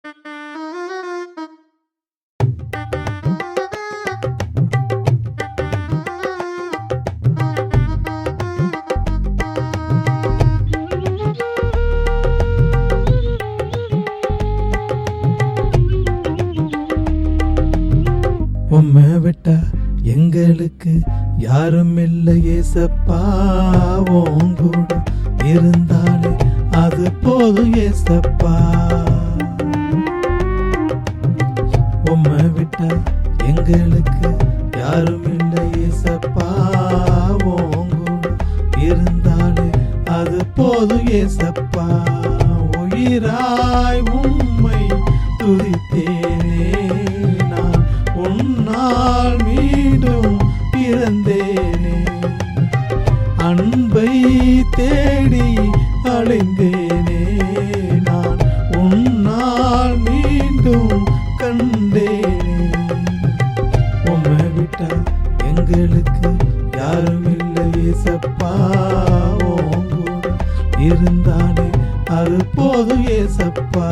உம்மை விட்டா எங்களுக்கு யாரும் இல்லை ஏசப்பா, உன் கூட இருந்தாலே அது போதும் ஏசப்பா. உம்மை விட்டா எங்களுக்கு யாரும் இல்லை ஏசப்பா, உன் கூட இருந்தாலே அது போதும் ஏசப்பா. உயிராய் உம்மை துதித்தேனே, நான் உன்னால் மீண்டும் பிறந்தேனே. அன்பை தேடி அடைந்தேனே, நான் உன்னால் மீண்டும் கண்டேனே. உம்மை விட்டா எங்களுக்கு யாரும் இல்லை ஏசப்பா, உன் கூட இருந்தாலே அது போதும் ஏசப்பா.